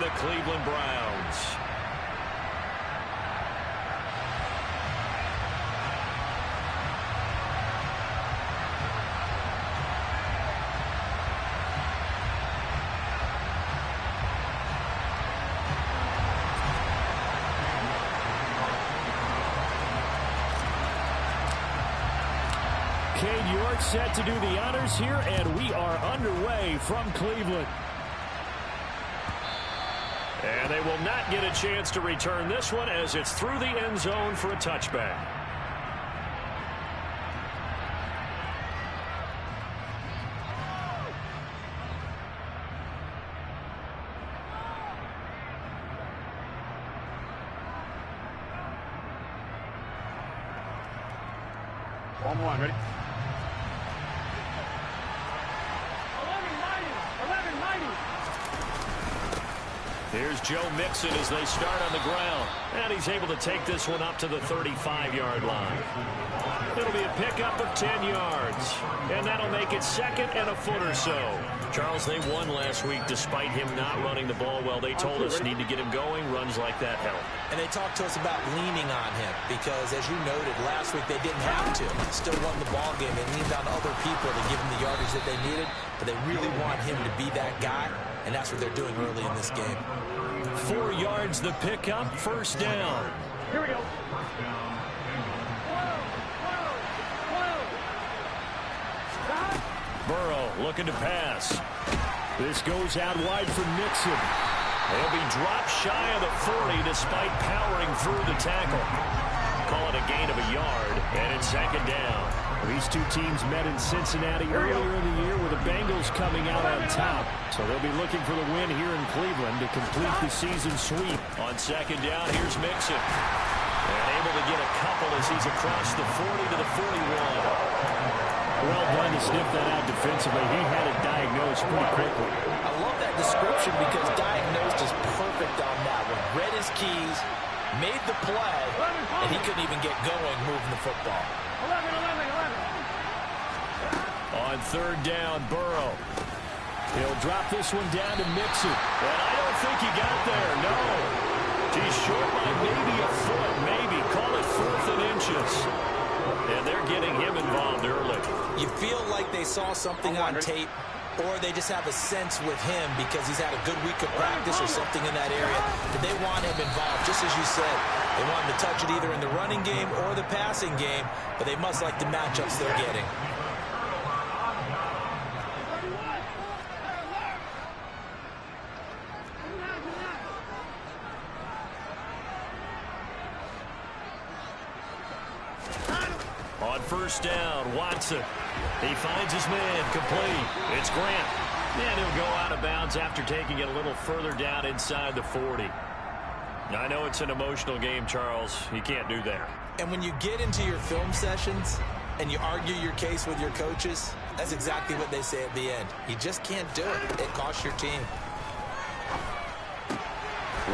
the Cleveland Browns. Cade York set to do the honors here, and we are underway from Cleveland. And they will not get a chance to return this one as it's through the end zone for a touchback. One more, ready? Here's Joe Mixon as they start on the ground. And he's able to take this one up to the 35-yard line. It'll be a pickup of 10 yards. And that'll make it second and a foot or so. Charles, they won last week despite him not running the ball well. They told us need to get him going. Runs like that help. And they talked to us about leaning on him because, as you noted, last week they didn't have to. Still won the ball game. They leaned on other people to give him the yardage that they needed. But they really want him to be that guy. And that's what they're doing early in this game. 4 yards the pickup, first down. Here we go. Burrow looking to pass. This goes out wide for Mixon. He'll be dropped shy of the 40 despite powering through the tackle. Call it a gain of a yard, and it's second down. These two teams met in Cincinnati earlier in the year with the Bengals coming out on top. So they'll be looking for the win here in Cleveland to complete the season sweep. On second down, here's Mixon. And able to get a couple as he's across the 40 to the 41. Well done to sniff that out defensively. He had it diagnosed pretty quickly. I love that description because diagnosed is perfect on that one. Read his keys, made the play, and he couldn't even get going moving the football. 11. On third down, Burrow. He'll drop this one down to Mixon. And I don't think he got there, no. He's short by maybe a foot, maybe. Call it 4th and inches. And they're getting him involved early. You feel like they saw something on tape, or they just have a sense with him because he's had a good week of practice or something in that area that they want him involved, just as you said. They want him to touch it either in the running game or the passing game, but they must like the matchups they're getting. On first down, Watson. He finds his man, complete. It's Grant. And he'll go out of bounds after taking it a little further down inside the 40. I know it's an emotional game, Charles. You can't do that. And when you get into your film sessions and you argue your case with your coaches, that's exactly what they say at the end. You just can't do it. It costs your team.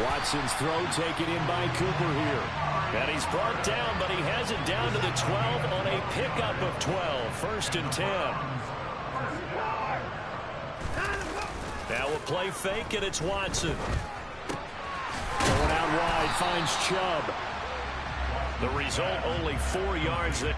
Watson's throw taken in by Cooper here. And he's brought down, but he has it down to the 12 on a pickup of 12. First and 10. Now a play fake, and it's Watson. Going out wide, finds Chubb. The result, only 4 yards there.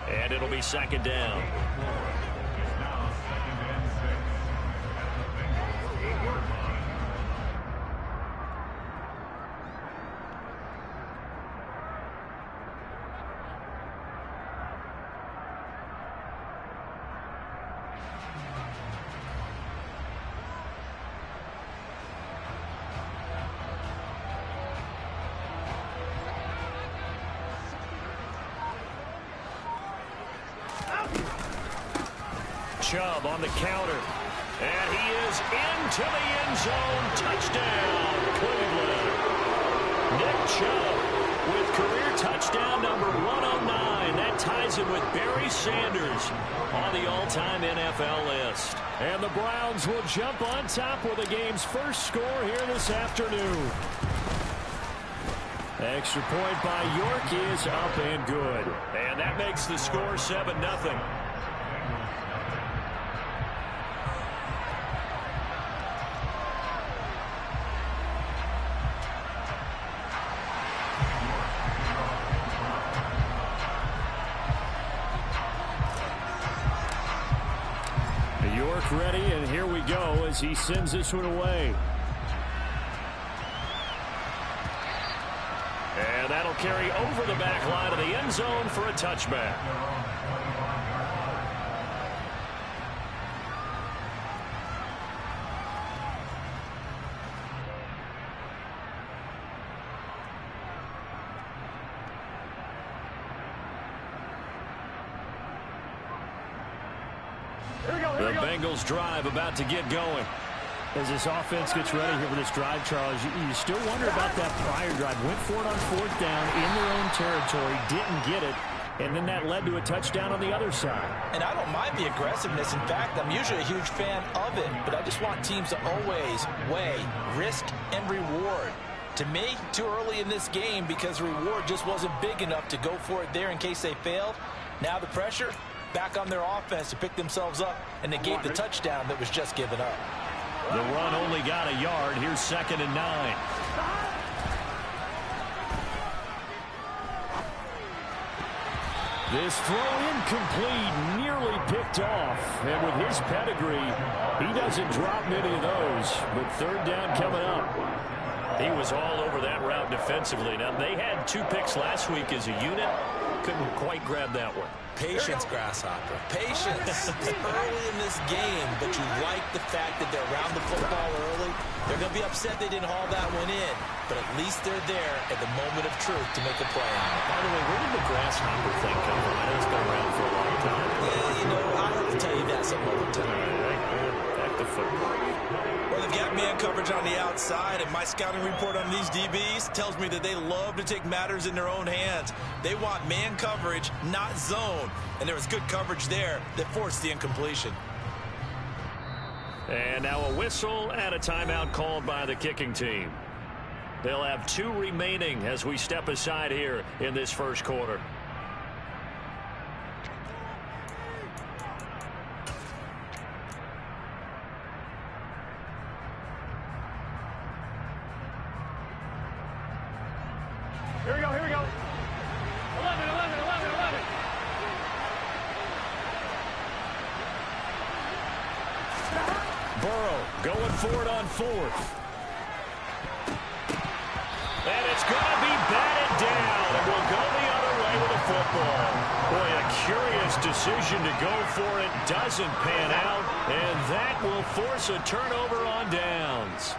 And it'll be second down. Chubb on the counter. And he is into the end zone. Touchdown, Cleveland. Nick Chubb with career touchdown number 109. That ties him with Barry Sanders on the all-time NFL list. And the Browns will jump on top with the game's first score here this afternoon. Extra point by York is up and good. And that makes the score 7-0. York ready, and here we go as he sends this one away. And that'll carry over the back line of the end zone for a touchback. The Bengals drive about to get going. As this offense gets ready here for this drive, Charles, you still wonder about that prior drive. Went for it on 4th down in their own territory, didn't get it, and then that led to a touchdown on the other side. And I don't mind the aggressiveness. In fact, I'm usually a huge fan of it, but I just want teams to always weigh risk and reward. To me, too early in this game because reward just wasn't big enough to go for it there in case they failed. Now the pressure back on their offense to pick themselves up and negate the touchdown that was just given up. The run only got a yard. Here's 2nd and 9. This throw incomplete, nearly picked off. And with his pedigree, he doesn't drop many of those. But 3rd down coming up. He was all over that route defensively. Now, they had 2 picks last week as a unit. Couldn't quite grab that one. Patience, Grasshopper. Patience. Early in this game, but you like the fact that they're around the football early. They're going to be upset they didn't haul that one in, but at least they're there at the moment of truth to make a play on it. By the way, where did the Grasshopper thing come from? I know it's been around for a long time. Yeah, you know, I'll have to tell you that some other time. Back to football. Well, they've got man coverage on the outside, and my scouting report on these DBs tells me that they love to take matters in their own hands. They want man coverage, not zone. And there was good coverage there that forced the incompletion. And now a whistle and a timeout called by the kicking team. They'll have 2 remaining as we step aside here in this first quarter. Here we go, here we go. 11. Burrow going for it on 4th. And it's going to be batted down. And will go the other way with the football. Boy, a curious decision to go for it. Doesn't pan out. And that will force a turnover on downs.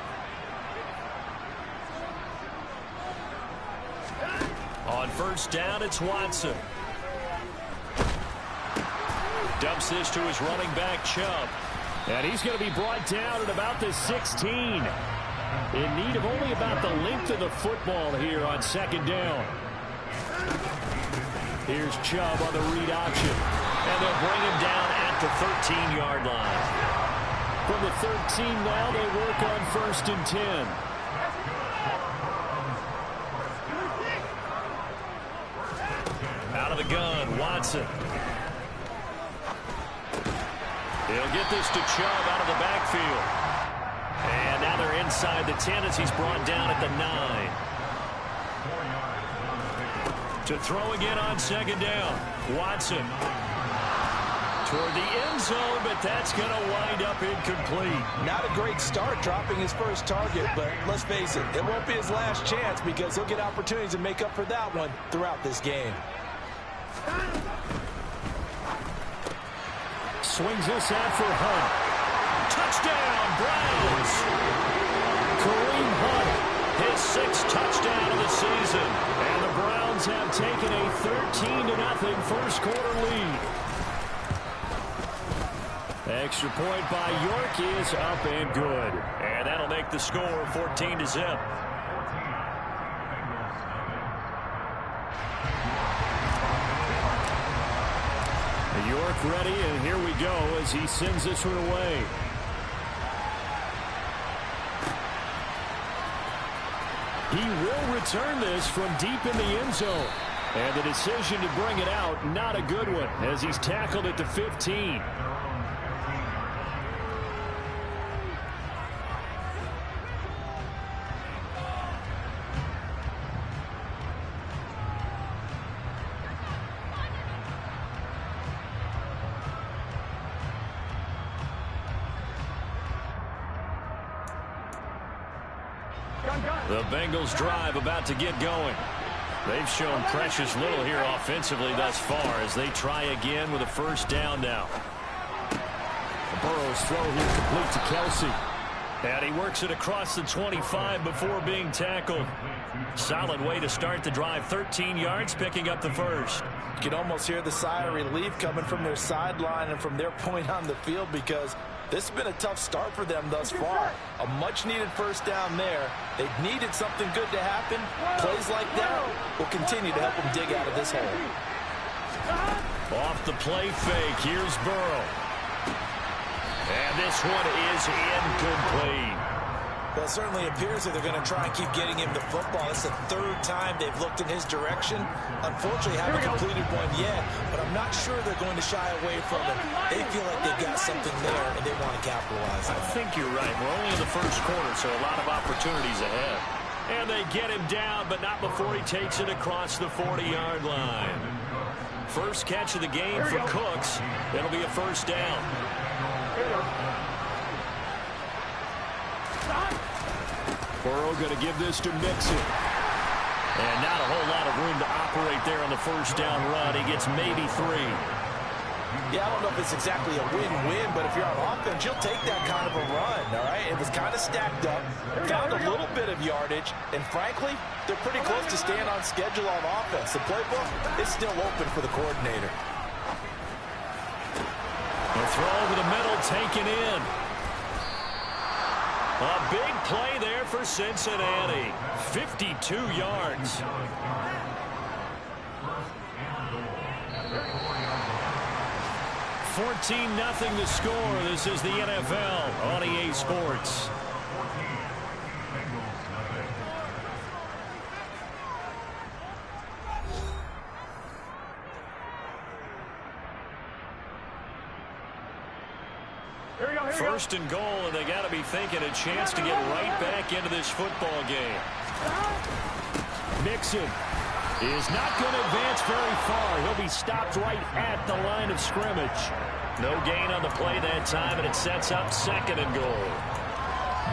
On 1st down, it's Watson. Dumps this to his running back, Chubb. And he's going to be brought down at about the 16. In need of only about the length of the football here on 2nd down. Here's Chubb on the read option. And they'll bring him down at the 13-yard line. From the 13 now, they work on 1st and 10. Out of the gun, Watson. He'll get this to Chubb out of the backfield. And now they're inside the 10 as he's brought down at the 9. To throw again on 2nd down. Watson. Toward the end zone, but that's going to wind up incomplete. Not a great start dropping his first target, but let's face it, it won't be his last chance because he'll get opportunities to make up for that one throughout this game. Swings this out for Hunt. Touchdown, Browns! Kareem Hunt, his 6th touchdown of the season. And the Browns have taken a 13-0 first quarter lead. Extra point by York is up and good. And that'll make the score 14-0. York ready, and here we go as he sends this one away. He will return this from deep in the end zone. And the decision to bring it out, not a good one, as he's tackled at the 15. The Bengals drive about to get going. They've shown precious little here offensively thus far as they try again with a first down now. Burrow's throw here complete to Kelsey. And he works it across the 25 before being tackled. Solid way to start the drive. 13 yards, picking up the first. You can almost hear the sigh of relief coming from their sideline and from their point on the field, because this has been a tough start for them thus far. A much-needed first down there. They needed something good to happen. Plays like that will continue to help them dig out of this hole. Off the play fake, here's Burrow. And this one is incomplete. Well, it certainly appears that they're going to try and keep getting him the football. It's the third time they've looked in his direction. Unfortunately, haven't completed one yet, but I'm not sure they're going to shy away from it. They feel like they've got something there, and they want to capitalize on it. I think you're right. We're only in the first quarter, so a lot of opportunities ahead. And they get him down, but not before he takes it across the 40-yard line. First catch of the game for Cooks. It'll be a first down. Burrow going to give this to Mixon. And not a whole lot of room to operate there on the first down run. He gets maybe 3. Yeah, I don't know if it's exactly a win-win, but if you're on offense, you'll take that kind of a run, all right? It was kind of stacked up, found a little bit of yardage, and frankly, they're pretty close to staying on schedule on offense. The playbook is still open for the coordinator. The throw over the middle, taken in. A big play there for Cincinnati. 52 yards. $14-0 the score. This is the NFL on EA Sports. First and goal, and they got to be thinking a chance to get right back into this football game. Mixon is not going to advance very far. He'll be stopped right at the line of scrimmage. No gain on the play that time, and it sets up second and goal.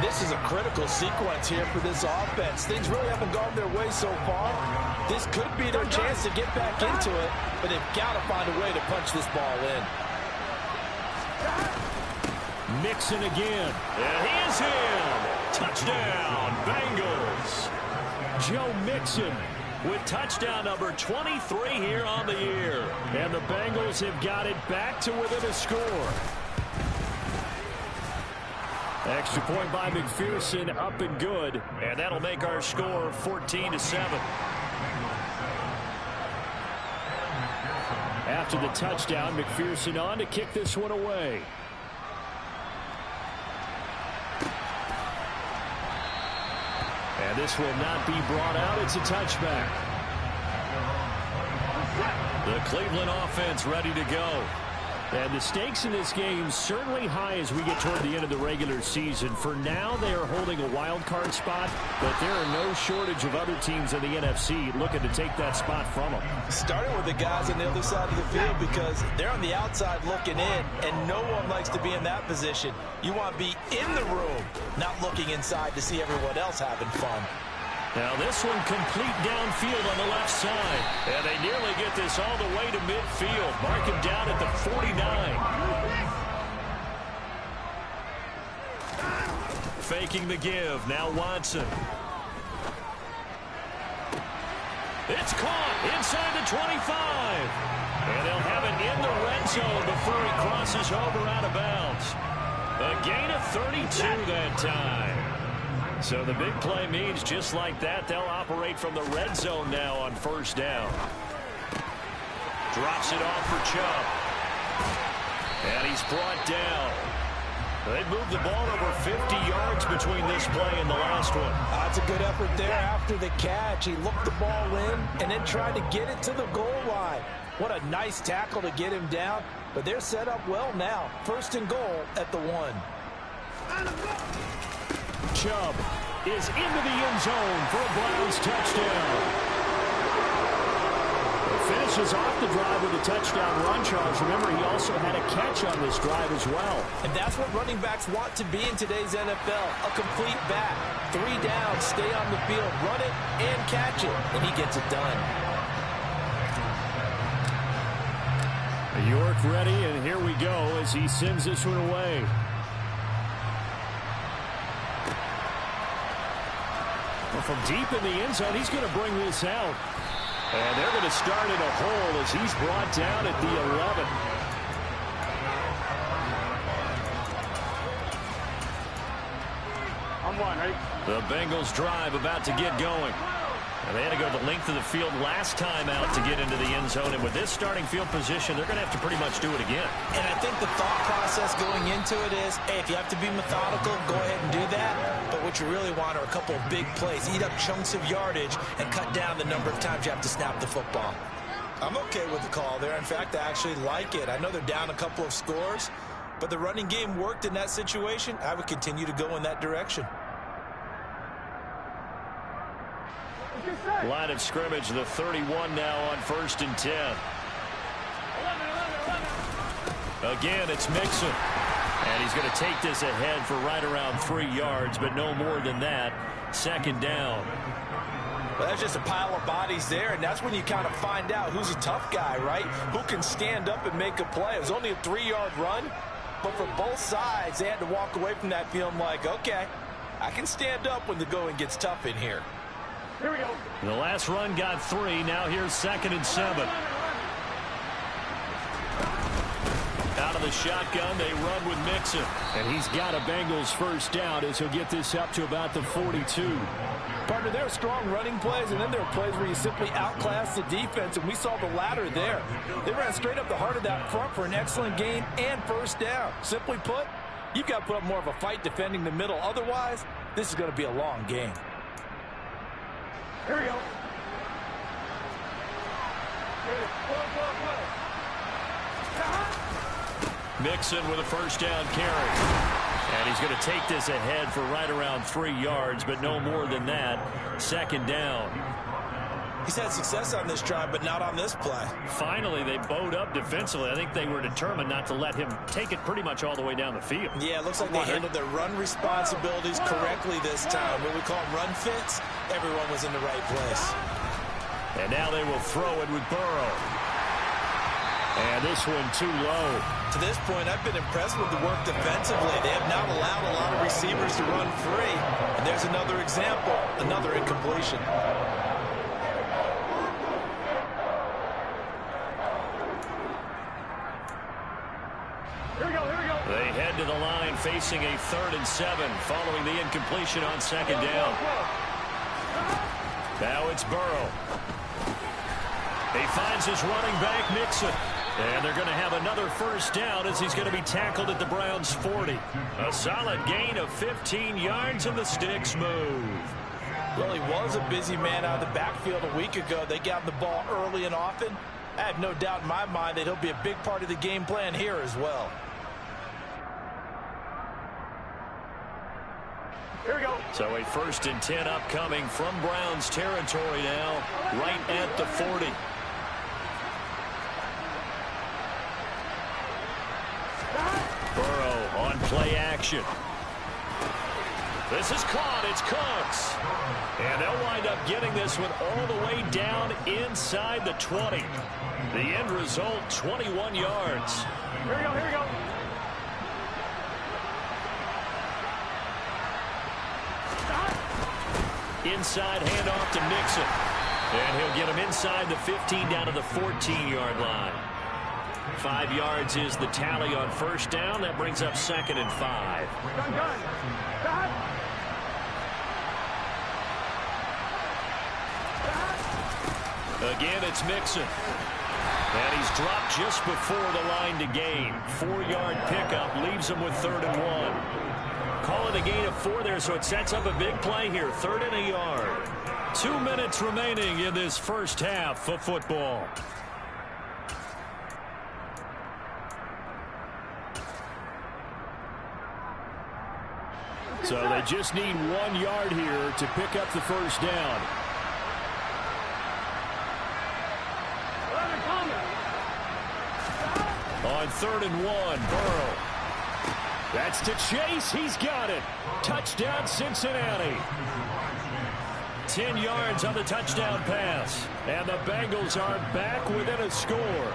This is a critical sequence here for this offense. Things really haven't gone their way so far. This could be their chance to get back into it, but they've got to find a way to punch this ball in. Mixon again. And he is in. Touchdown, Bengals. Joe Mixon with touchdown number 23 here on the year. And the Bengals have got it back to within a score. Extra point by McPherson, up and good. And that'll make our score 14-7. After the touchdown, McPherson on to kick this one away. And this will not be brought out. It's a touchback. The Cleveland offense ready to go. And the stakes in this game certainly high as we get toward the end of the regular season. For now, they are holding a wild card spot, but there are no shortage of other teams in the NFC looking to take that spot from them. Starting with the guys on the other side of the field, because they're on the outside looking in, and no one likes to be in that position. You want to be in the room, not looking inside to see everyone else having fun. Now this one complete downfield on the left side. And they nearly get this all the way to midfield. Mark him down at the 49. Faking the give. Now Watson. It's caught inside the 25. And they'll have it in the red zone before he crosses over out of bounds. A gain of 32 that time. So the big play means just like that, they'll operate from the red zone now on first down. Drops it off for Chubb. And he's brought down. They moved the ball over 50 yards between this play and the last one. That's a good effort there after the catch. He looked the ball in and then tried to get it to the goal line. What a nice tackle to get him down. But they're set up well now. First and goal at the 1. Chubb is into the end zone for a Browns touchdown. Finishes off the drive with a touchdown run, Charles. Remember, he also had a catch on this drive as well. And that's what running backs want to be in today's NFL. A complete back. 3 down, stay on the field, run it, and catch it. And he gets it done. York ready, and here we go as he sends this one away. Well, from deep in the end zone, he's going to bring this out. And they're going to start in a hole as he's brought down at the 11. I'm one, right? The Bengals drive about to get going. And they had to go the length of the field last time out to get into the end zone. And with this starting field position, they're going to have to pretty much do it again. And I think the thought process going into it is, hey, if you have to be methodical, go ahead and do that. But what you really want are a couple of big plays. Eat up chunks of yardage and cut down the number of times you have to snap the football. I'm okay with the call there. In fact, I actually like it. I know they're down a couple of scores, but the running game worked in that situation. I would continue to go in that direction. Line of scrimmage, the 31 now on 1st and 10. Again, it's Mixon. And he's going to take this ahead for right around 3 yards, but no more than that. 2nd down. Well, that's just a pile of bodies there, and that's when you kind of find out who's a tough guy, right? Who can stand up and make a play. It was only a 3-yard run, but for both sides, they had to walk away from that feeling like, okay, I can stand up when the going gets tough in here. Here we go. The last run got 3. Now here's 2nd and 7. Out of the shotgun, they run with Mixon. And he's got a Bengals first down as he'll get this up to about the 42. Partner, there are strong running plays, and then there are plays where you simply outclass the defense, and we saw the latter there. They ran straight up the heart of that front for an excellent gain and first down. Simply put, you've got to put up more of a fight defending the middle. Otherwise, this is going to be a long game. Here we go. Mixon with a first down carry. And he's going to take this ahead for right around 3 yards, but no more than that. 2nd down. He's had success on this drive, but not on this play. Finally, they bowed up defensively. I think they were determined not to let him take it pretty much all the way down the field. Yeah, it looks like they handled their run responsibilities correctly this time. What we call them run fits, everyone was in the right place. And now they will throw it with Burrow. And this one too low. To this point, I've been impressed with the work defensively. They have not allowed a lot of receivers to run free. And there's another example, another incompletion. Here we go, here we go. They head to the line facing a 3rd and 7 following the incompletion on 2nd down. Now it's Burrow. He finds his running back, Mixon. And they're going to have another first down as he's going to be tackled at the Browns' 40. A solid gain of 15 yards and the sticks move. Well, he was a busy man out of the backfield a week ago. They got the ball early and often. I have no doubt in my mind that he'll be a big part of the game plan here as well. Here we go. So a 1st and 10 upcoming from Browns territory now, right at the 40. Burrow on play action. This is caught. It's Cooks. And they'll wind up getting this one all the way down inside the 20. The end result, 21 yards. Here we go, here we go. Inside handoff to Mixon. And he'll get him inside the 15 down to the 14-yard line. 5 yards is the tally on first down. That brings up 2nd and 5. Gun. Again, it's Mixon. And he's dropped just before the line to gain. 4-yard pickup leaves him with 3rd and 1. Call it a gain of 4 there, so it sets up a big play here. 3rd and a yard. 2 minutes remaining in this first half of football. So they just need 1 yard here to pick up the first down. On 3rd and 1, Burrow. That's to Chase. He's got it. Touchdown, Cincinnati. 10 yards on the touchdown pass. And the Bengals are back within a score.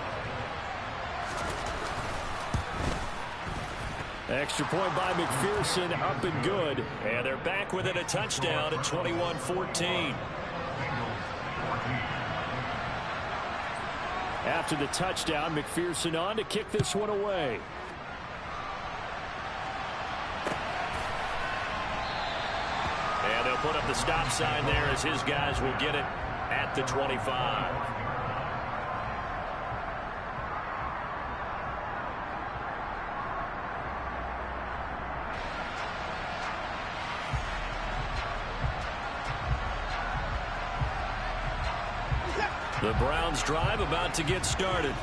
Extra point by McPherson, up and good. And they're back within a touchdown at 21-14. After the touchdown, McPherson on to kick this one away. And they'll put up the stop sign there as his guys will get it at the 25. The Browns drive about to get started.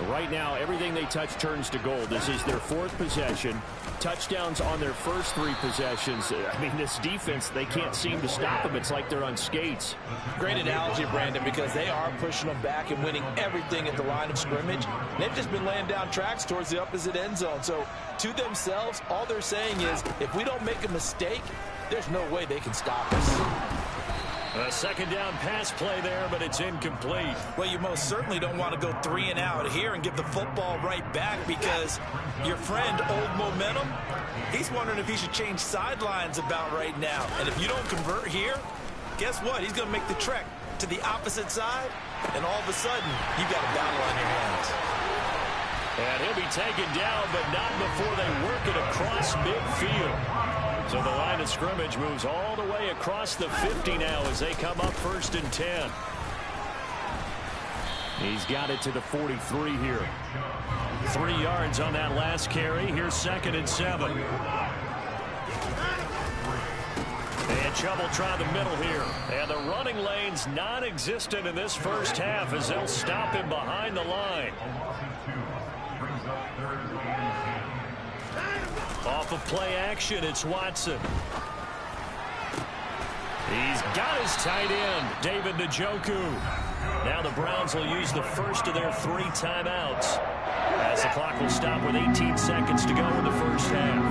Right now, everything they touch turns to gold. This is their 4th possession. Touchdowns on their first 3 possessions. I mean, this defense, they can't seem to stop them. It's like they're on skates. Great analogy, Brandon, because they are pushing them back and winning everything at the line of scrimmage. They've just been laying down tracks towards the opposite end zone. So, to themselves, all they're saying is, if we don't make a mistake, there's no way they can stop us. A 2nd down pass play there, but it's incomplete. Well, you most certainly don't want to go 3 and out here and give the football right back, because your friend, Old Momentum, he's wondering if he should change sidelines about right now. And if you don't convert here, guess what? He's going to make the trek to the opposite side, and all of a sudden, you've got a battle on your hands. And he'll be taken down, but not before they work it across midfield. So the line of scrimmage moves all the way across the 50 now as they come up 1st and 10. He's got it to the 43 here. 3 yards on that last carry. Here's 2nd and 7. And Chubb will try the middle here. And the running lane's non-existent in this first half as they'll stop him behind the line. Off of play action, it's Watson. He's got his tight end, David Njoku. Now the Browns will use the first of their 3 timeouts as the clock will stop with 18 seconds to go in the first half.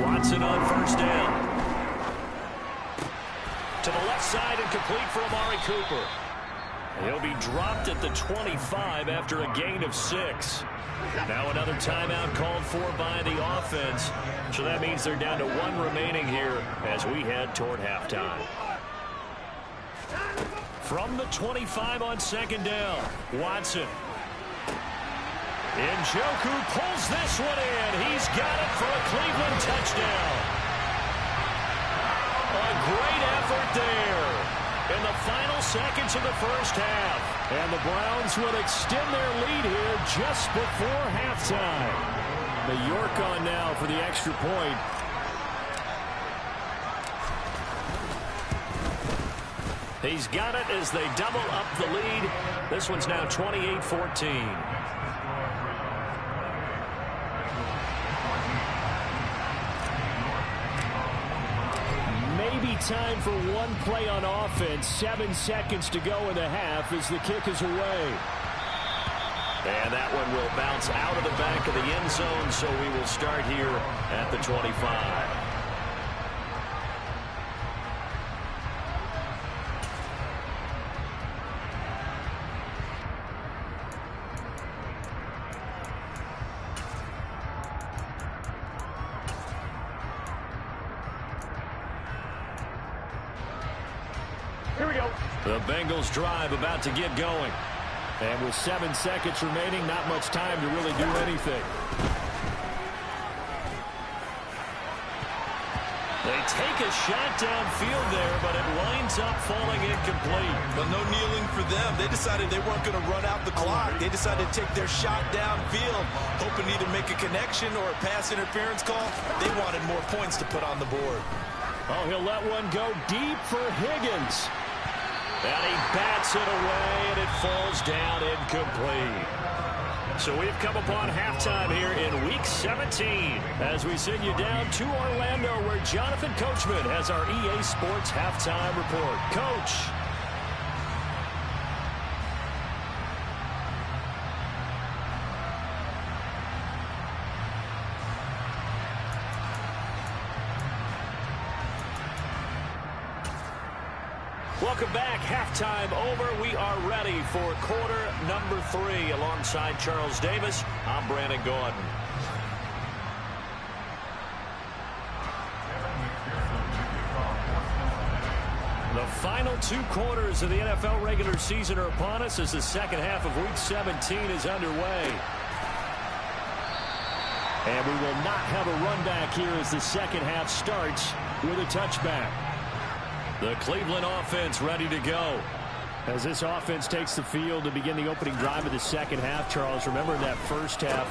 Watson on 1st down. To the left side and complete for Amari Cooper. He'll be dropped at the 25 after a gain of 6. Now another timeout called for by the offense. So that means they're down to 1 remaining here as we head toward halftime. From the 25 on 2nd down, Watson. Njoku pulls this one in. He's got it for a Cleveland touchdown. A great effort there in the final seconds of the first half. And the Browns will extend their lead here just before halftime. The York on now for the extra point. He's got it as they double up the lead. This one's now 28-14. Maybe time for 1 play on offense. 7 seconds to go in the half as the kick is away. And that one will bounce out of the back of the end zone, so we will start here at the 25. Here we go. The Bengals drive about to get going. And with 7 seconds remaining, not much time to really do anything. They take a shot downfield there, but it winds up falling incomplete. But no kneeling for them. They decided they weren't going to run out the clock. They decided to take their shot downfield, hoping to either make a connection or a pass interference call. They wanted more points to put on the board. Oh, he'll let one go deep for Higgins. And he bats it away, and it falls down incomplete. So we've come upon halftime here in Week 17 as we send you down to Orlando where Jonathan Coachman has our EA Sports Halftime Report. Coach. Welcome back. Halftime over. We are ready for quarter number 3 alongside Charles Davis. I'm Brandon Gordon. The final 2 quarters of the NFL regular season are upon us as the second half of Week 17 is underway. And we will not have a run back here as the second half starts with a touchback. The Cleveland offense ready to go. As this offense takes the field to begin the opening drive of the second half, Charles, remember in that first half,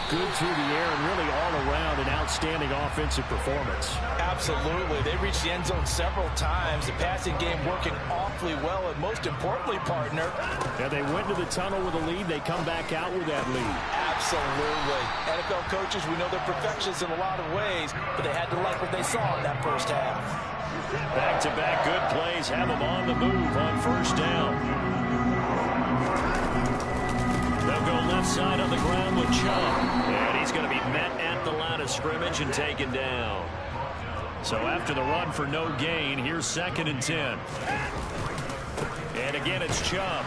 good through the air and really all around an outstanding offensive performance. Absolutely. They reached the end zone several times. The passing game working awfully well, and most importantly, partner. Yeah, they went to the tunnel with a lead. They come back out with that lead. Absolutely. NFL coaches, we know they're perfectionists in a lot of ways, but they had to like what they saw in that first half. Back-to-back good plays have them on the move on first down. They'll go left side on the ground with Chubb. And he's going to be met at the line of scrimmage and taken down. So after the run for no gain, here's 2nd and 10. And again, it's Chubb.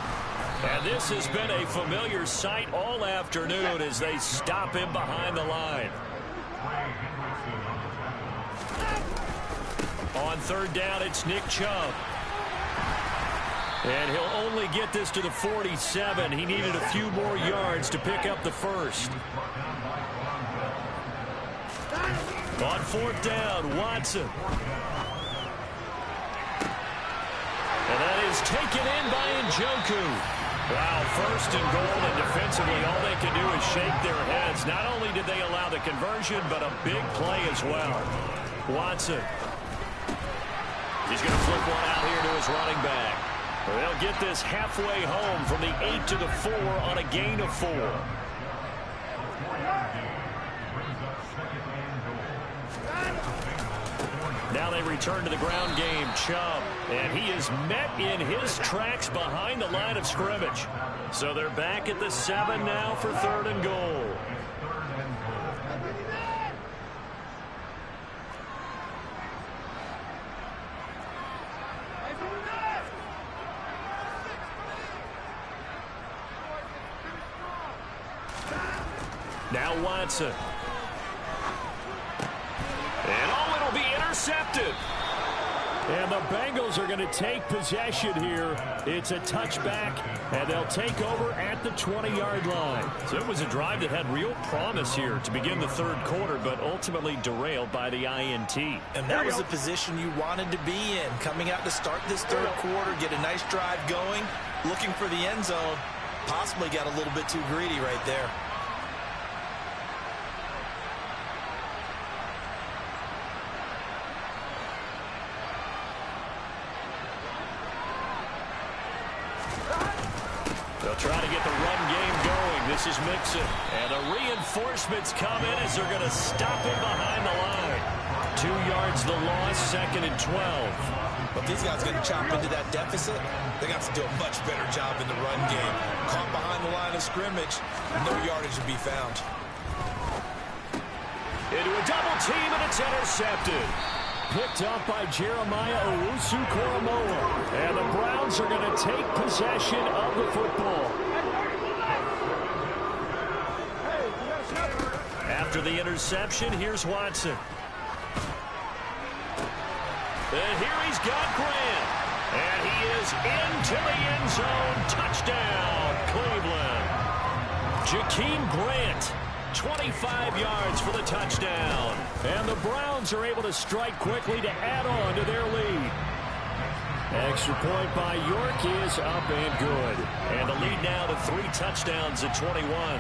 And this has been a familiar sight all afternoon as they stop him behind the line. On 3rd down, it's Nick Chubb. And he'll only get this to the 47. He needed a few more yards to pick up the first. On 4th down, Watson. And that is taken in by Njoku. Wow, 1st and goal, and defensively all they can do is shake their heads. Not only did they allow the conversion, but a big play as well. Watson. He's going to flip one out here to his running back. They'll get this halfway home from the 8 to the 4 on a gain of 4. Now they return to the ground game. Chubb, and he is met in his tracks behind the line of scrimmage. So they're back at the 7 now for 3rd and goal. Now Watson. And oh, it'll be intercepted. And the Bengals are going to take possession here. It's a touchback, and they'll take over at the 20-yard line. So it was a drive that had real promise here to begin the 3rd quarter, but ultimately derailed by the INT. And that was the position you wanted to be in. Coming out to start this 3rd quarter, get a nice drive going, looking for the end zone. Possibly got a little bit too greedy right there. They'll try to get the run game going. This is Mixon. And the reinforcements come in as they're going to stop him behind the line. 2 yards the loss, 2nd and 12. But these guys going to chop into that deficit. They got to do a much better job in the run game. Caught behind the line of scrimmage. No yardage to be found. Into a double team, and it's intercepted. Picked up by Jeremiah Owusu-Koramoah. And the Browns are going to take possession of the football. After the interception, here's Watson. And here he's got Grant. And he is into the end zone. Touchdown, Cleveland. Jakeem Grant, 25 yards for the touchdown. And the Browns are able to strike quickly to add on to their lead. Extra point by York is up and good. And the lead now to 3 touchdowns at 21.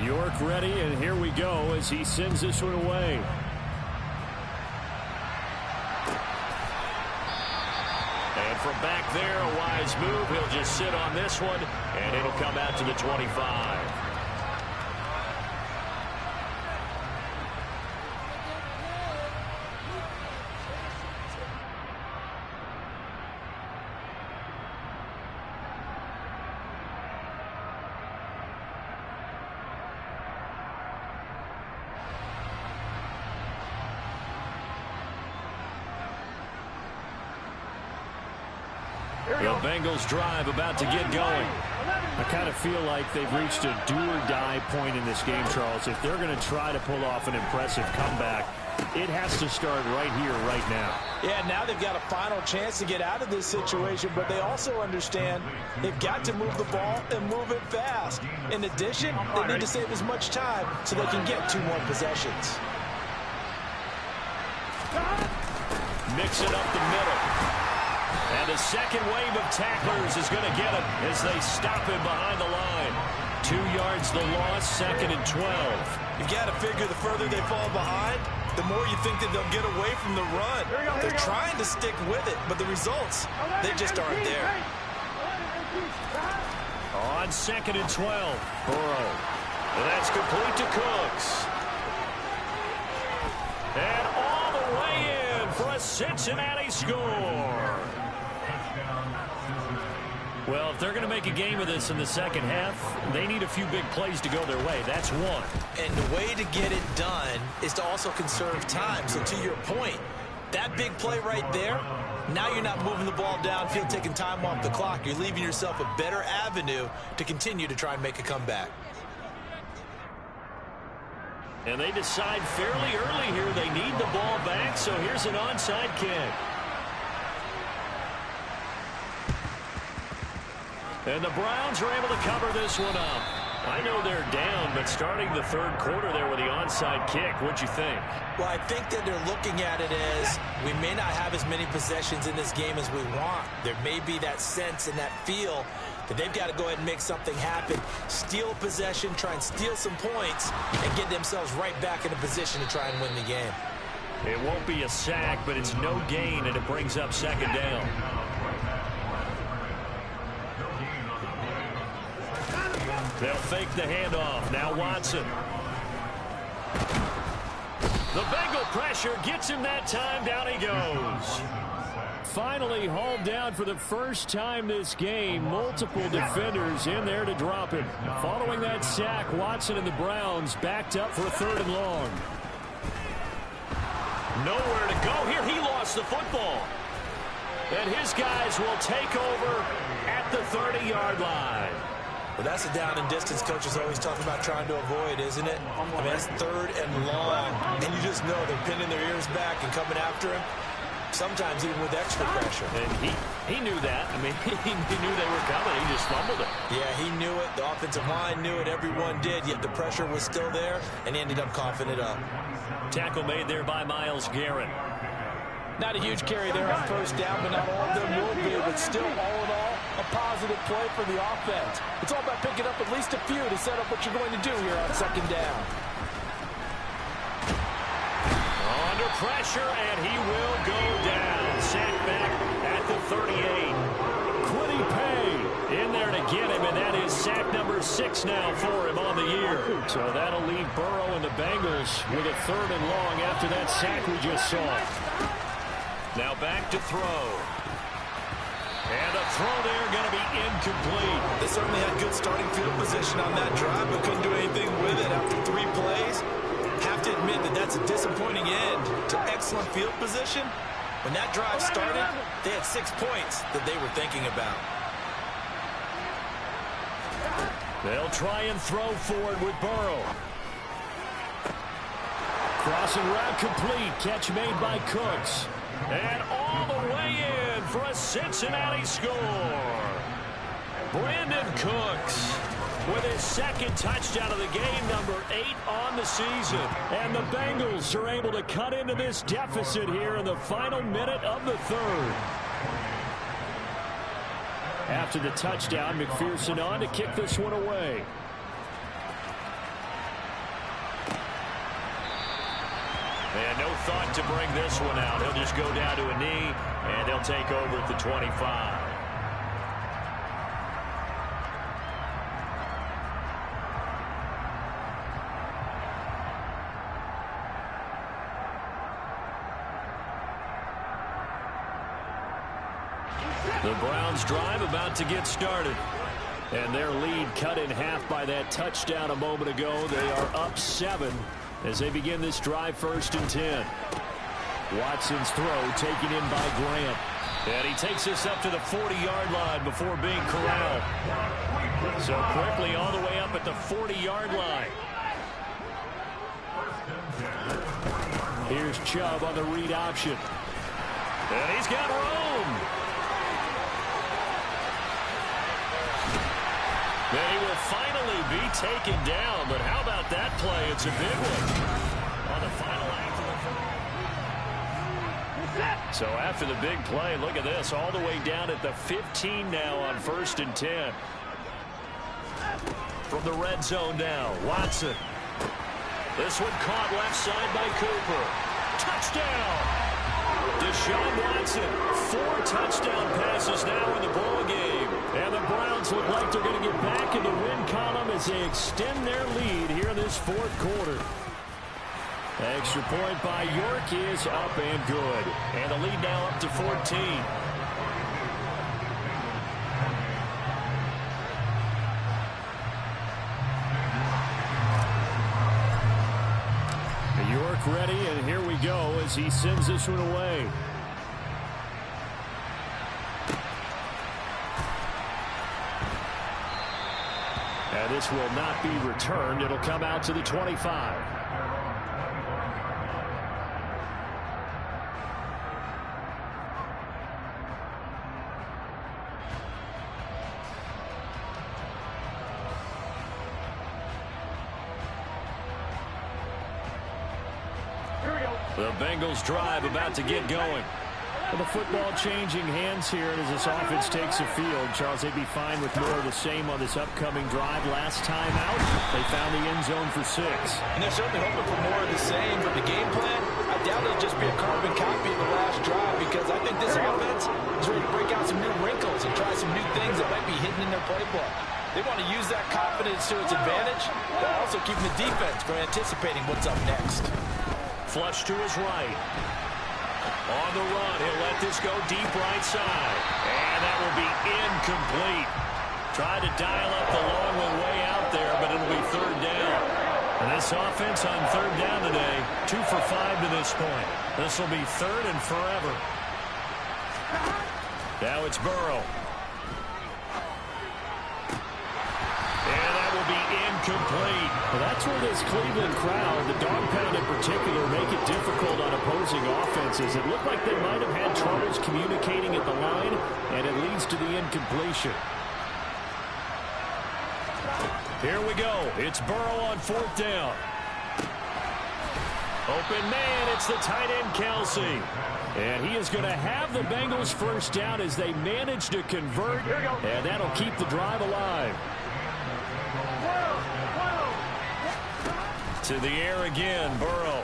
York ready, and here we go as he sends this one away. And from back there, a wise move. He'll just sit on this one, and it'll come out to the 25. The Bengals drive about to get going. I kind of feel like they've reached a do-or-die point in this game, Charles. If they're going to try to pull off an impressive comeback, it has to start right here, right now. Yeah, now they've got a final chance to get out of this situation, but they also understand they've got to move the ball and move it fast. In addition, they need to save as much time so they can get 2 more possessions. Mix it up the middle. And the second wave of tacklers is going to get him as they stop him behind the line. 2 yards the loss, 2nd and 12. You got to figure the further they fall behind, the more you think that they'll get away from the run. They're trying to stick with it, but the results, they just aren't there. On 2nd and 12, Burrow. And that's complete to Cooks. And all the way in for a Cincinnati score. Well, if they're going to make a game of this in the second half, they need a few big plays to go their way. That's one. And the way to get it done is to also conserve time. So to your point, that big play right there, now you're not moving the ball downfield, taking time off the clock. You're leaving yourself a better avenue to continue to try and make a comeback. And they decide fairly early here they need the ball back, so here's an onside kick. And the Browns are able to cover this one up. I know they're down, but starting the 3rd quarter there with the onside kick, what'd you think? Well, I think that they're looking at it as we may not have as many possessions in this game as we want. There may be that sense and that feel that they've got to go ahead and make something happen, steal possession, try and steal some points, and get themselves right back in a position to try and win the game. It won't be a sack, but it's no gain, and it brings up 2nd down. They'll fake the handoff. Now Watson. The Bengal pressure gets him that time. Down he goes. Finally hauled down for the first time this game. Multiple defenders in there to drop him. Following that sack, Watson and the Browns backed up for a 3rd and long. Nowhere to go here. He lost the football. And his guys will take over at the 30-yard line. Well, that's a down and distance coaches always talking about trying to avoid, isn't it? I mean, that's 3rd and long, and you just know they're pinning their ears back and coming after him, sometimes even with extra pressure. And he knew that. I mean, he knew they were coming. He just fumbled it. Yeah, he knew it. The offensive line knew it. Everyone did, yet the pressure was still there, and he ended up coughing it up. Tackle made there by Myles Garrett. Not a huge carry there on 1st down, but not all of them will be. But still, all in all, a positive play for the offense. It's all about picking up at least a few to set up what you're going to do here on 2nd down. Under pressure, and he will go down. Sacked back at the 38. Quiddy Pay in there to get him, and that is sack number 6 now for him on the year. So that'll leave Burrow and the Bengals with a 3rd and long after that sack we just saw. Now back to throw. And the throw there going to be incomplete. They certainly had good starting field position on that drive, but couldn't do anything with it after 3 plays. Have to admit that that's a disappointing end to execute excellent field position. When that drive started, they had 6 points that they were thinking about. They'll try and throw forward with Burrow. Crossing route complete. Catch made by Cooks. And all the way in for a Cincinnati score. Brandon Cooks with his second touchdown of the game, number 8 on the season. And the Bengals are able to cut into this deficit here in the final minute of the third. After the touchdown, McPherson on to kick this one away. And no thought to bring this one out. He'll just go down to a knee, and they'll take over at the 25. The Browns drive about to get started. And their lead cut in half by that touchdown a moment ago. They are up 7 as they begin this drive, 1st and 10. Watson's throw taken in by Grant. And he takes this up to the 40-yard line before being corralled. So quickly all the way up at the 40-yard line. Here's Chubb on the read option. And he's got room. Then he will finally be taken down, but how about that play? It's a big one on the final act of the. So after the big play, look at this, all the way down at the 15 now on 1st and 10. From the red zone now, Watson. This one caught left side by Cooper. Touchdown! Deshaun Watson, 4 touchdown passes now in the ball game. And the Browns look like they're going to get back in the win column as they extend their lead here in this 4th quarter. Extra point by York is up and good. And the lead now up to 14. York ready, and here we go as he sends this one away. And this will not be returned. It'll come out to the 25. The Bengals drive about to get going. Well, the football changing hands here as this offense takes the field. Charles, they'd be fine with more of the same on this upcoming drive. Last time out, they found the end zone for 6. And they're certainly hoping for more of the same. But the game plan, I doubt it'll just be a carbon copy of the last drive, because I think this offense is ready to break out some new wrinkles and try some new things that might be hidden in their playbook. They want to use that confidence to its advantage, while also keeping the defense from anticipating what's up next. Flush to his right. On the run, he'll let this go deep right side. And that will be incomplete. Tried to dial up the long one way out there, but it'll be 3rd down. And this offense on 3rd down today, 2 for 5 to this point. This will be 3rd and forever. Now it's Burrow. And that will be incomplete. Well, that's where this Cleveland crowd, the dog pound in particular, make it difficult on opposing offenses. It looked like they might have had troubles communicating at the line, and it leads to the incompletion. Here we go. It's Burrow on 4th down. Open man, it's the tight end, Kelsey. And he is going to have the Bengals 1st down as they manage to convert, and that'll keep the drive alive. To the air again, Burrow.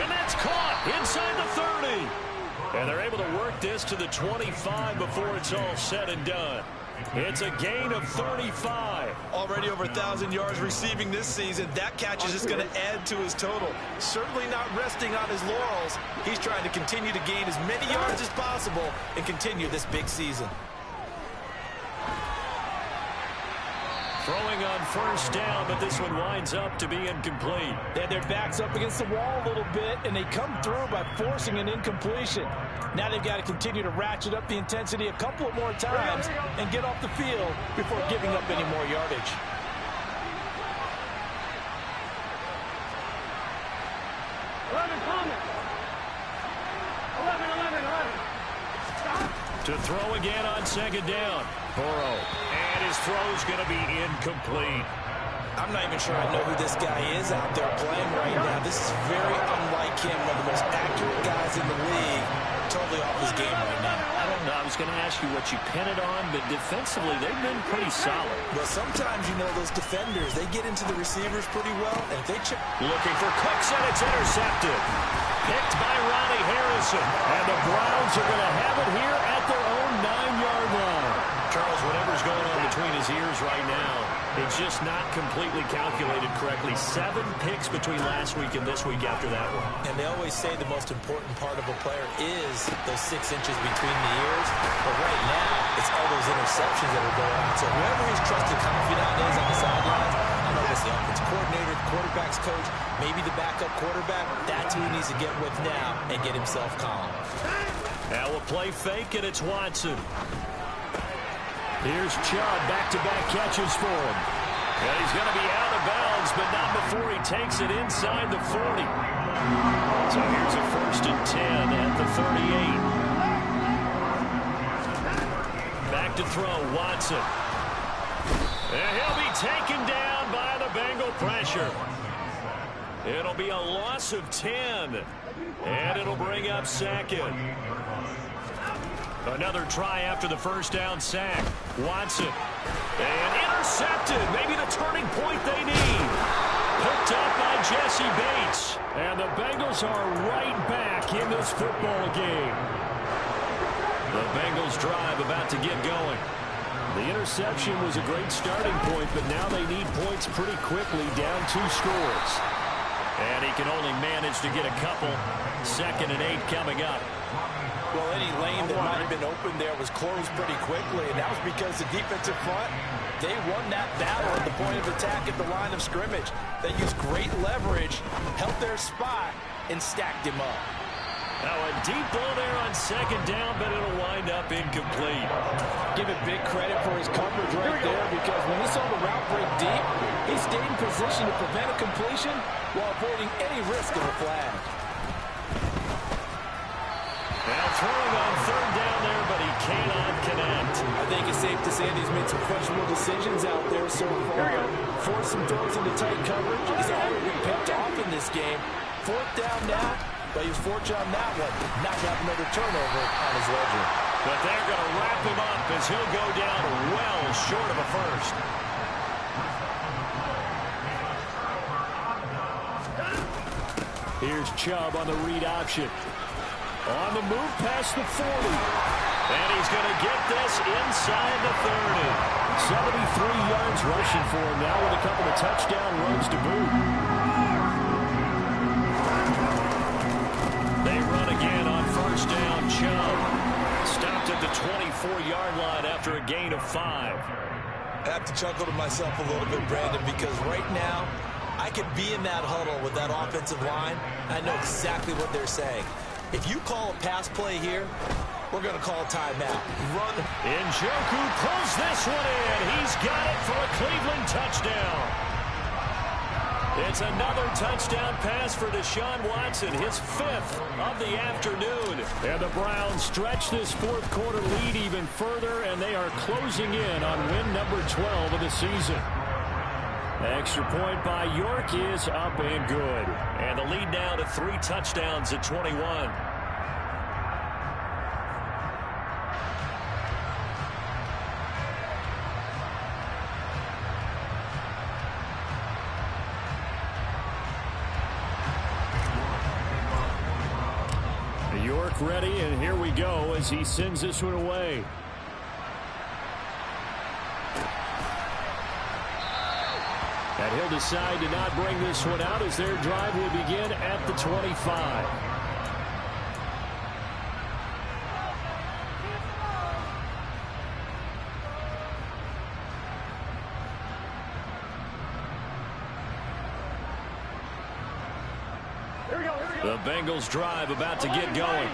And that's caught inside the 30. And they're able to work this to the 25 before it's all said and done. It's a gain of 35. Already over 1,000 yards receiving this season. That catch is just going to add to his total. Certainly not resting on his laurels. He's trying to continue to gain as many yards as possible and continue this big season. Throwing on first down, but this one winds up to be incomplete. They had their backs up against the wall a little bit, and they come through by forcing an incompletion. Now they've got to continue to ratchet up the intensity a couple of more times and get off the field before giving up any more yardage. To throw again on second down. Burrow. And his throw's going to be incomplete. I'm not even sure I know who this guy is out there playing right now. This is very unlike him, one of the most accurate guys in the league. Totally off his game right now. I don't know. I was going to ask you what you pin it on, but defensively, they've been pretty solid. Well, sometimes, you know, those defenders, they get into the receivers pretty well, and if they check... Looking for Cooks, and it's intercepted. Picked by Ronnie Harrison. And the Browns are going to have it here at their own 9-yard line. Charles, whatever's going on between his ears right now, it's just not completely calculated correctly. 7 picks between last week and this week after that one. And they always say the most important part of a player is those 6 inches between the ears. But right now, it's all those interceptions that are going on. So whoever his trusted confidant is on the sidelines, I know it's the offense coordinator, the quarterback's coach, maybe the backup quarterback, that's who he needs to get with now and get himself calm. Now a play fake, and it's Watson. Here's Chubb, back-to-back catches for him. And he's going to be out of bounds, but not before he takes it inside the 40. So here's a 1st and 10 at the 38. Back to throw, Watson. And he'll be taken down by the Bengal pressure. It'll be a loss of 10. And it'll bring up 2nd. Another try after the first down sack. Watson. And intercepted. Maybe the turning point they need. Picked up by Jesse Bates. And the Bengals are right back in this football game. The Bengals drive about to get going. The interception was a great starting point, but now they need points pretty quickly, down 2 scores. And he can only manage to get a couple. 2nd and 8 coming up. Well, any lane that might have been open there was closed pretty quickly, and that was because the defensive front, they won that battle at the point of attack at the line of scrimmage. They used great leverage, held their spot, and stacked him up. Now a deep ball there on 2nd down, but it'll wind up incomplete. Give it big credit for his coverage right there, because when he saw the route break deep, he stayed in position to prevent a completion while avoiding any risk of a flag. Now throwing on 3rd down there, but he cannot connect. I think it's safe to say that he's made some questionable decisions out there so far. Forced some throws into tight coverage. He's already been picked off in this game. 4th down now, but he was fortunate on that one. Not to have another turnover on his ledger. But they're going to wrap him up as he'll go down well short of a first. Here's Chubb on the read option. On the move past the 40. And he's going to get this inside the 30. 73 yards rushing for him now with a couple of touchdown runs to boot. They run again on 1st down. Chubb stopped at the 24-yard line after a gain of 5. I have to chuckle to myself a little bit, Brandon, because right now I could be in that huddle with that offensive line. I know exactly what they're saying. If you call a pass play here, we're going to call a timeout. Run. Njoku pulls this one in. He's got it for a Cleveland touchdown. It's another touchdown pass for Deshaun Watson, his 5th of the afternoon. And the Browns stretch this 4th quarter lead even further, and they are closing in on win number 12 of the season. Extra point by York is up and good. And the lead now to 3 touchdowns at 21. York ready, and here we go as he sends this one away. And he'll decide to not bring this one out as their drive will begin at the 25. The Bengals drive about to get going.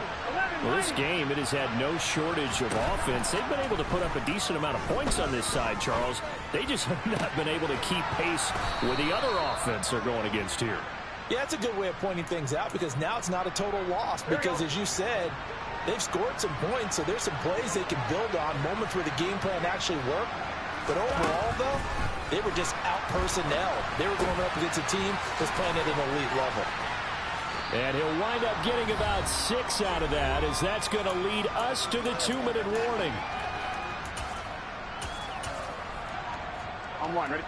Well, this game, it has had no shortage of offense. They've been able to put up a decent amount of points on this side, Charles. They just have not been able to keep pace with the other offense they're going against here. Yeah, that's a good way of pointing things out because now it's not a total loss because, as you said, they've scored some points, so there's some plays they can build on, moments where the game plan actually worked. But overall, though, they were just out-personnel. They were going up against a team that's playing at an elite level. And he'll wind up getting about 6 out of that, as that's going to lead us to the 2-minute warning. On one, ready?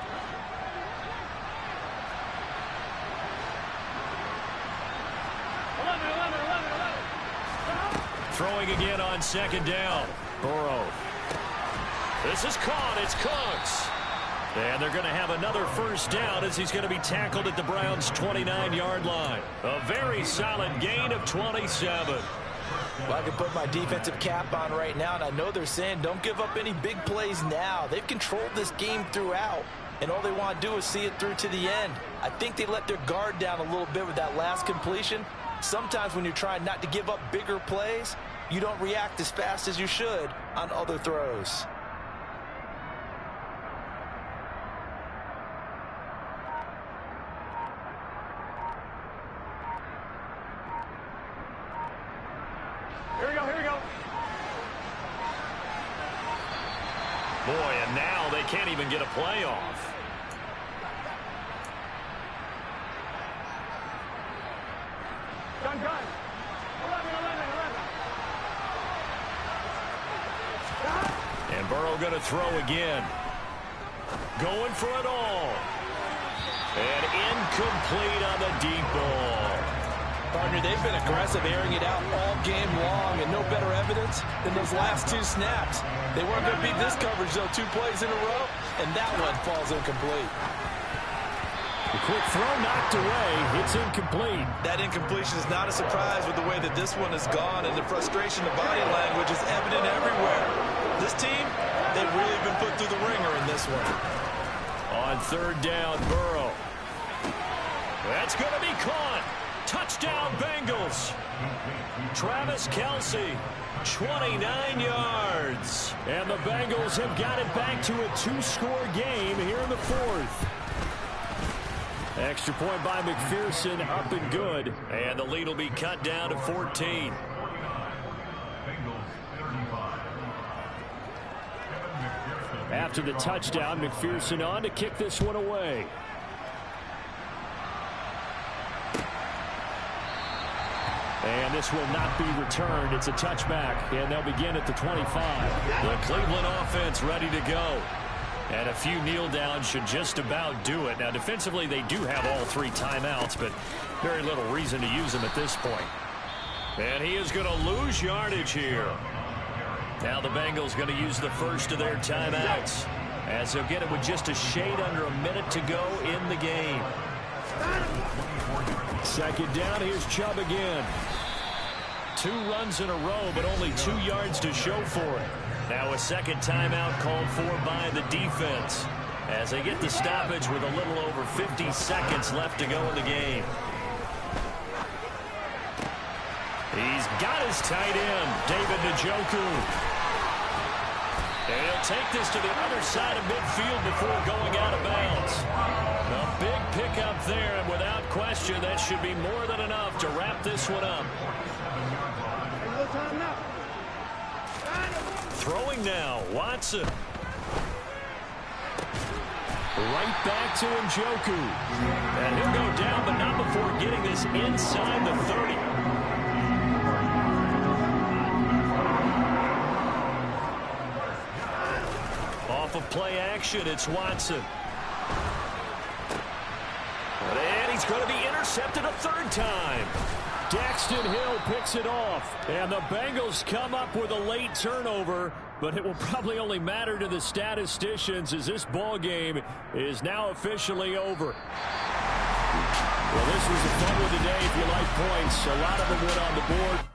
Throwing again on 2nd down. Burrow. This is caught. It's Cooks. And they're going to have another 1st down as he's going to be tackled at the Browns' 29-yard line. A very solid gain of 27. Well, I can put my defensive cap on right now, and I know they're saying don't give up any big plays now. They've controlled this game throughout, and all they want to do is see it through to the end. I think they let their guard down a little bit with that last completion. Sometimes when you're trying not to give up bigger plays, you don't react as fast as you should on other throws. Here we go. Boy, and now they can't even get a play off. Gun. 11. And Burrow going to throw again. Going for it all. And incomplete on the deep ball. Partner, they've been aggressive, airing it out all game long, and no better evidence than those last 2 snaps. They weren't going to beat this coverage, though, 2 plays in a row, and that one falls incomplete. The quick throw knocked away. It's incomplete. That incompletion is not a surprise with the way that this one has gone, and the frustration of body language is evident everywhere. This team, they've really been put through the ringer in this one. On 3rd down, Burrow. That's going to be caught. Touchdown, Bengals. Travis Kelce, 29 yards. And the Bengals have got it back to a 2-score game here in the 4th. Extra point by McPherson, up and good. And the lead will be cut down to 14. After the touchdown, McPherson on to kick this one away. And this will not be returned. It's a touchback, and they'll begin at the 25. The Cleveland offense ready to go. And a few kneel downs should just about do it. Now, defensively, they do have all 3 timeouts, but very little reason to use them at this point. And he is going to lose yardage here. Now the Bengals going to use the first of their timeouts, as they'll get it with just a shade under a minute to go in the game. 2nd down, here's Chubb again. 2 runs in a row, but only 2 yards to show for it. Now a 2nd timeout called for by the defense, as they get the stoppage with a little over 50 seconds left to go in the game. He's got his tight end, David Njoku. And he'll take this to the other side of midfield before going out of bounds. A big pickup there, and without question, that should be more than enough to wrap this one up. Throwing now, Watson. Right back to Njoku. And he'll go down, but not before getting this inside the 30. Off of play action, it's Watson. And he's going to be intercepted a 3rd time. Daxton Hill picks it off. And the Bengals come up with a late turnover, but it will probably only matter to the statisticians as this ball game is now officially over. Well, this was a fun one today if you like points. A lot of them went on the board.